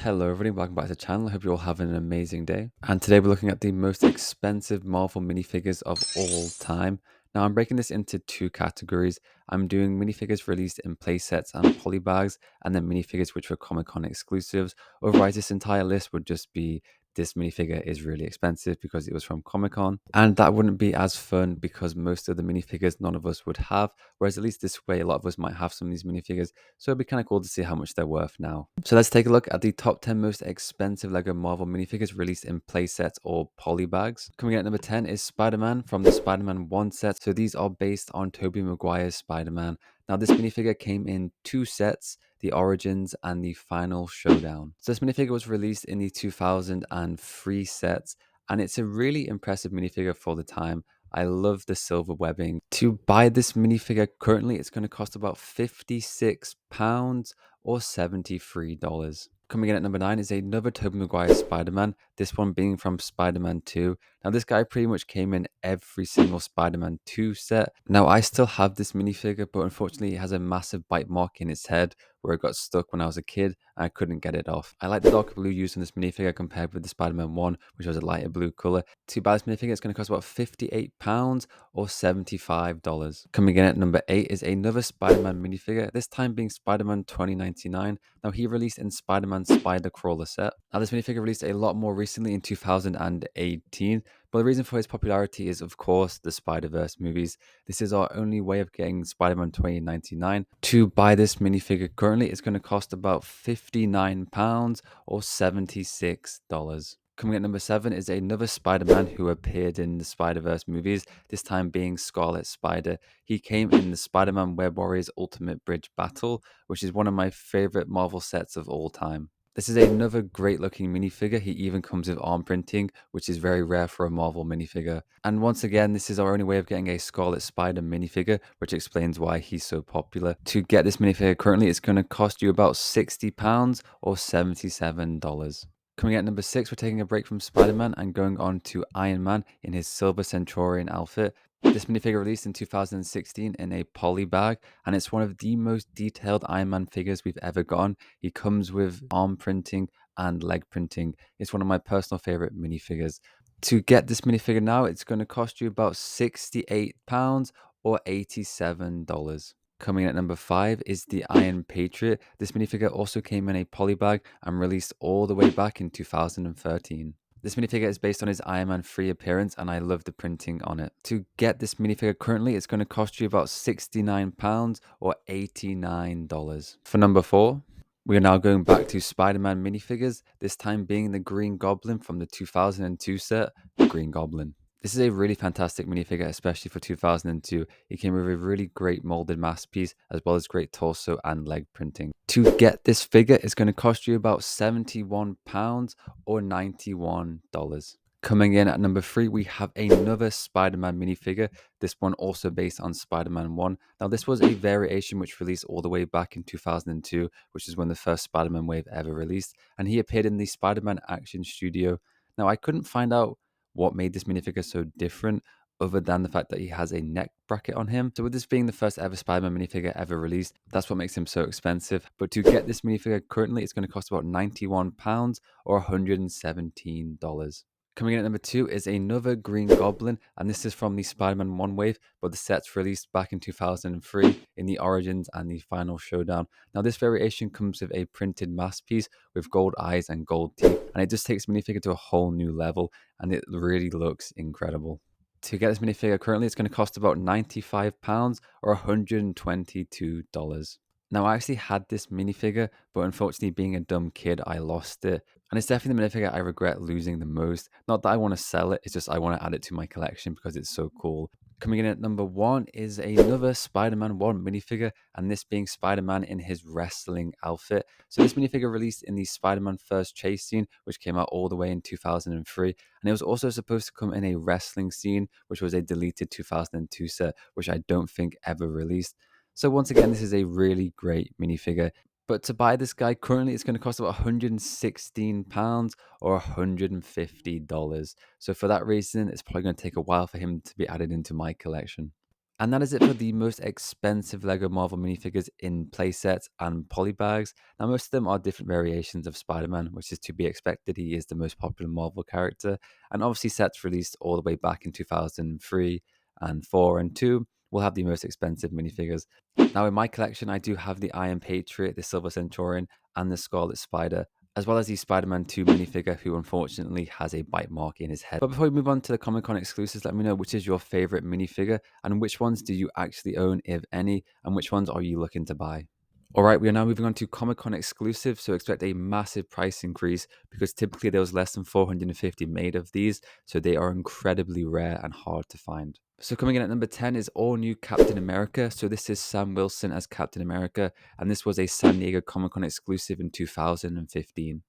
Hello everybody, welcome back to the channel. I hope you're all having an amazing day. And today we're looking at the most expensive Marvel minifigures of all time. Now I'm breaking this into two categories. I'm doing minifigures released in playsets and polybags, and then minifigures which were Comic-Con exclusives. Otherwise, this entire list would just be this minifigure is really expensive because it was from Comic-Con. And that wouldn't be as fun because most of the minifigures none of us would have. Whereas at least this way, a lot of us might have some of these minifigures. So it'd be kind of cool to see how much they're worth now. So let's take a look at the top 10 most expensive LEGO Marvel minifigures released in playsets or polybags. Coming in at number 10 is Spider-Man from the Spider-Man 1 set. So these are based on Tobey Maguire's Spider-Man. Now this minifigure came in two sets, the Origins and the Final Showdown. So this minifigure was released in the 2003 sets, and it's a really impressive minifigure for the time. I love the silver webbing. To buy this minifigure currently, it's going to cost about £56 or $73. Coming in at number 9 is another Tobey Maguire Spider-Man, this one being from Spider-Man 2. Now this guy pretty much came in every single Spider-Man 2 set. Now I still have this minifigure, but unfortunately it has a massive bite mark in its head where it got stuck when I was a kid and I couldn't get it off. I like the darker blue used in this minifigure compared with the Spider-Man 1, which was a lighter blue color. To buy this minifigure, it's going to cost about £58 or $75. Coming in at number 8 is another Spider-Man minifigure, this time being Spider-Man 2099. Now he released in Spider-Man Spider Crawler set. Now this minifigure released a lot more recently in 2018, but the reason for his popularity is of course the Spider-Verse movies. This is our only way of getting Spider-Man 2099. To buy this minifigure currently, it's going to cost about £59 or $76. Coming at number 7 is another Spider-Man who appeared in the Spider-Verse movies, this time being Scarlet Spider. He came in the Spider-Man Web Warriors Ultimate Bridge Battle, which is one of my favorite Marvel sets of all time. This is another great looking minifigure. He even comes with arm printing, which is very rare for a Marvel minifigure. And once again, this is our only way of getting a Scarlet Spider minifigure, which explains why he's so popular. To get this minifigure currently, it's going to cost you about £60 or $77. Coming at number 6, we're taking a break from Spider-Man and going on to Iron Man in his Silver Centurion outfit. This minifigure released in 2016 in a poly bag, and it's one of the most detailed Iron Man figures we've ever gotten. He comes with arm printing and leg printing. It's one of my personal favorite minifigures. To get this minifigure now, it's going to cost you about £68 or $87. Coming in at number 5 is the Iron Patriot. This minifigure also came in a polybag and released all the way back in 2013. This minifigure is based on his Iron Man 3 appearance, and I love the printing on it. To get this minifigure currently, it's going to cost you about £69 or $89. For number 4, we are now going back to Spider-Man minifigures, this time being the Green Goblin from the 2002 set, the Green Goblin. This is a really fantastic minifigure, especially for 2002. It came with a really great molded masterpiece, as well as great torso and leg printing. To get this figure, it's going to cost you about £71 or $91. Coming in at number 3, we have another Spider-Man minifigure, this one also based on Spider-Man 1. Now, this was a variation which released all the way back in 2002, which is when the first Spider-Man wave ever released, and he appeared in the Spider-Man Action Studio. Now, I couldn't find out what made this minifigure so different other than the fact that he has a neck bracket on him. So with this being the first ever Spider-Man minifigure ever released, that's what makes him so expensive. But to get this minifigure currently, it's going to cost about £91 or $117. Coming in at number 2 is another Green Goblin, and this is from the Spider-Man 1 wave, but the set's released back in 2003 in the Origins and the Final Showdown. Now this variation comes with a printed masterpiece with gold eyes and gold teeth, and it just takes minifigure to a whole new level, and it really looks incredible. To get this minifigure currently, it's going to cost about £95 or $122. Now, I actually had this minifigure, but unfortunately, being a dumb kid, I lost it. And it's definitely the minifigure I regret losing the most. Not that I want to sell it, it's just I want to add it to my collection because it's so cool. Coming in at number 1 is another Spider-Man 1 minifigure, and this being Spider-Man in his wrestling outfit. So this minifigure released in the Spider-Man First Chase scene, which came out all the way in 2003. And it was also supposed to come in a wrestling scene, which was a deleted 2002 set, which I don't think ever released. So once again, this is a really great minifigure. But to buy this guy currently, it's going to cost about £116 or $150. So for that reason, it's probably going to take a while for him to be added into my collection. And that is it for the most expensive LEGO Marvel minifigures in playsets and polybags. Now, most of them are different variations of Spider-Man, which is to be expected. He is the most popular Marvel character. And obviously, sets released all the way back in 2003 and 4 and 2 will have the most expensive minifigures. Now, in my collection, I do have the Iron Patriot, the Silver Centurion, and the Scarlet Spider, as well as the Spider-Man 2 minifigure, who unfortunately has a bite mark in his head. But before we move on to the Comic-Con exclusives, let me know which is your favorite minifigure and which ones do you actually own, if any, and which ones are you looking to buy. All right, we are now moving on to Comic-Con exclusive, so expect a massive price increase because typically there was less than 450 made of these, so they are incredibly rare and hard to find. So coming in at number 10 is all new Captain America. So this is Sam Wilson as Captain America, and this was a San Diego Comic-Con exclusive in 2015.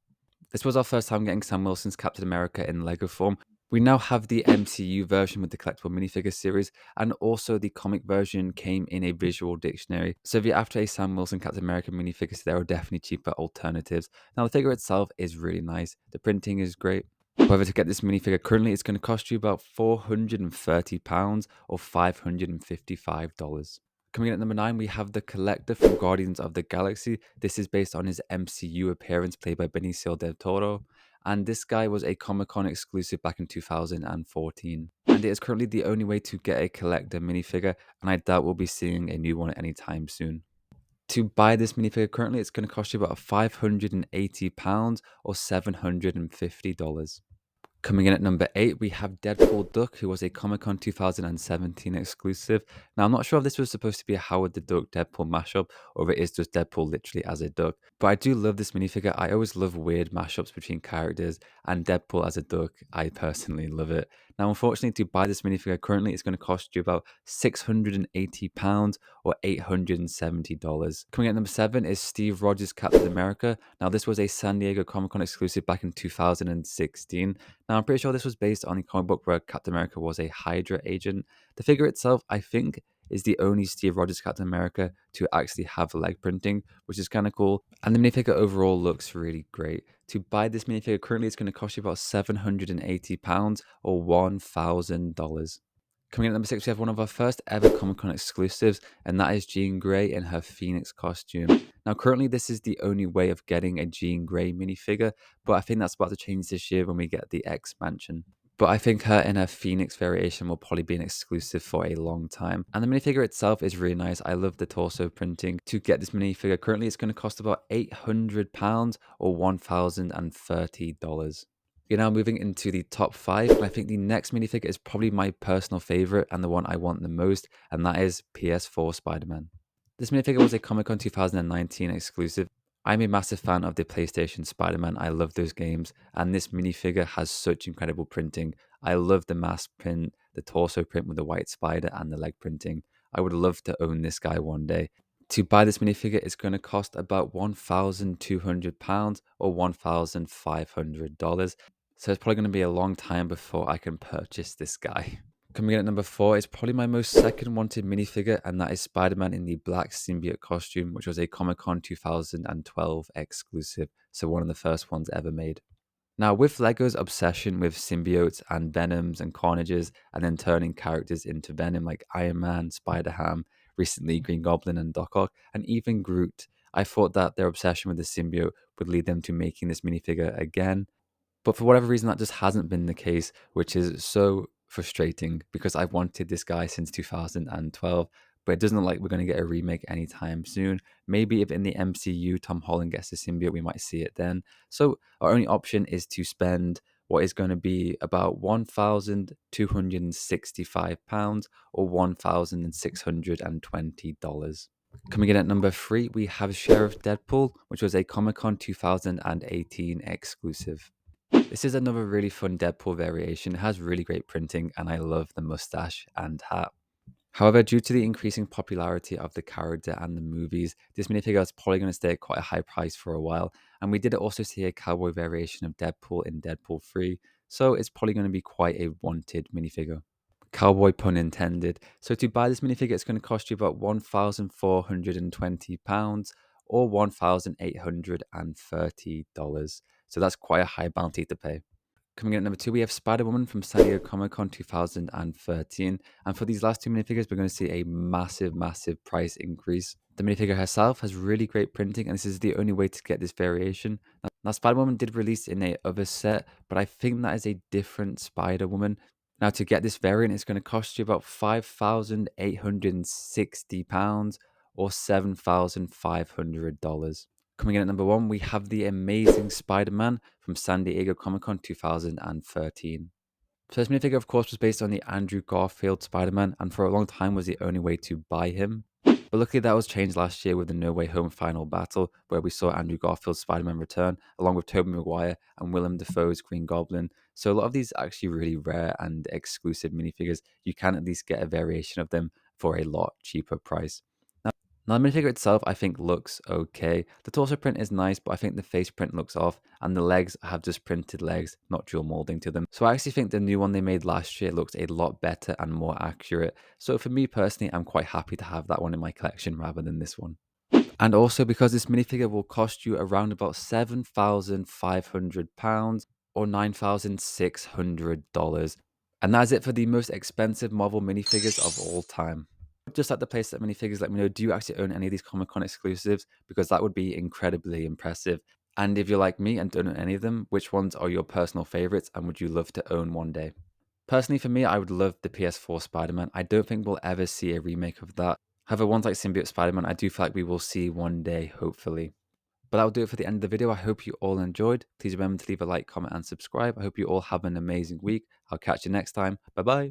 This was our first time getting Sam Wilson's Captain America in Lego form. We now have the MCU version with the collectible minifigure series, and also the comic version came in a visual dictionary. So if you're after a Sam Wilson Captain America minifigures, there are definitely cheaper alternatives. Now the figure itself is really nice. The printing is great. However, to get this minifigure currently, it's going to cost you about £430 or $555. Coming in at number 9, we have the Collector from Guardians of the Galaxy. This is based on his MCU appearance played by Benicio del Toro. And this guy was a Comic Con exclusive back in 2014. And it is currently the only way to get a Collector minifigure, and I doubt we'll be seeing a new one anytime soon. To buy this minifigure currently, it's going to cost you about £580 or $750. Coming in at number 8, we have Deadpool Duck, who was a Comic Con 2017 exclusive. Now, I'm not sure if this was supposed to be a Howard the Duck Deadpool mashup, or if it is just Deadpool literally as a duck. But I do love this minifigure. I always love weird mashups between characters, and Deadpool as a duck, I personally love it. Now, unfortunately, to buy this minifigure currently, it's going to cost you about £680 or $870. Coming in at number 7 is Steve Rogers' Captain America. Now, this was a San Diego Comic Con exclusive back in 2016. Now, I'm pretty sure this was based on a comic book where Captain America was a Hydra agent. The figure itself, I think, is the only Steve Rogers Captain America to actually have leg printing, which is kind of cool. And the minifigure overall looks really great. To buy this minifigure currently, it's going to cost you about £780 or $1,000. Coming in at number 6, we have one of our first ever Comic Con exclusives, and that is Jean Grey in her Phoenix costume. Now, currently, this is the only way of getting a Jean Grey minifigure, but I think that's about to change this year when we get the X Mansion. But I think her in her Phoenix variation will probably be an exclusive for a long time. And the minifigure itself is really nice. I love the torso printing. To get this minifigure currently, it's going to cost about £800 or $1,030. You're now moving into the top 5, and I think the next minifigure is probably my personal favorite and the one I want the most, and that is PS4 Spider-Man. This minifigure was a Comic Con 2019 exclusive. I'm a massive fan of the PlayStation Spider-Man. I love those games, and this minifigure has such incredible printing. I love the mask print, the torso print with the white spider, and the leg printing. I would love to own this guy one day. To buy this minifigure, it's going to cost about £1,200 or $1,500. So it's probably going to be a long time before I can purchase this guy. Coming in at number 4 is probably my most second wanted minifigure, and that is Spider-Man in the black symbiote costume, which was a Comic Con 2012 exclusive. So one of the first ones ever made. Now, with LEGO's obsession with symbiotes and Venoms and Carnages, and then turning characters into Venom like Iron Man, Spider-Ham, recently Green Goblin and Doc Ock, and even Groot, I thought that their obsession with the symbiote would lead them to making this minifigure again. But for whatever reason, that just hasn't been the case, which is so frustrating because I've wanted this guy since 2012, but it doesn't look like we're going to get a remake anytime soon. Maybe if in the MCU Tom Holland gets the symbiote, we might see it then. So our only option is to spend what is going to be about £1,265 or $1,620. Coming in at number 3, we have Sheriff Deadpool, which was a Comic Con 2018 exclusive. This is another really fun Deadpool variation. It has really great printing, and I love the mustache and hat. However, due to the increasing popularity of the character and the movies, this minifigure is probably going to stay at quite a high price for a while. And we did also see a cowboy variation of Deadpool in Deadpool 3, so it's probably going to be quite a wanted minifigure. Cowboy pun intended. So to buy this minifigure, it's going to cost you about £1,420 or $1,830. So that's quite a high bounty to pay. Coming in at number 2, we have Spider-Woman from San Diego Comic-Con 2013. And for these last two minifigures, we're going to see a massive price increase. The minifigure herself has really great printing, and this is the only way to get this variation. Now Spider-Woman did release in a other set, but I think that is a different Spider-Woman. Now, to get this variant, it's going to cost you about £5,860 or $7,500. Coming in at number 1, we have the Amazing Spider-Man from San Diego Comic-Con 2013. First minifigure, of course, was based on the Andrew Garfield Spider-Man, and for a long time was the only way to buy him. But luckily that was changed last year with the No Way Home final battle, where we saw Andrew Garfield's Spider-Man return, along with Tobey Maguire and Willem Dafoe's Green Goblin. So a lot of these are actually really rare and exclusive minifigures. You can at least get a variation of them for a lot cheaper price. Now, the minifigure itself, I think, looks okay. The torso print is nice, but I think the face print looks off, and the legs have just printed legs, not dual molding to them. So I actually think the new one they made last year looks a lot better and more accurate. So for me personally, I'm quite happy to have that one in my collection rather than this one. And also because this minifigure will cost you around about £7,500 or $9,600. And that is it for the most expensive Marvel minifigures of all time. Just like the playset minifigures, let me know, do you actually own any of these Comic Con exclusives? Because that would be incredibly impressive. And if you're like me and don't own any of them, which ones are your personal favorites and would you love to own one day? Personally, for me, I would love the PS4 Spider-Man. I don't think we'll ever see a remake of that. However, ones like Symbiote Spider-Man, I do feel like we will see one day, hopefully. But that'll do it for the end of the video. I hope you all enjoyed. Please remember to leave a like, comment, and subscribe. I hope you all have an amazing week. I'll catch you next time. Bye-bye.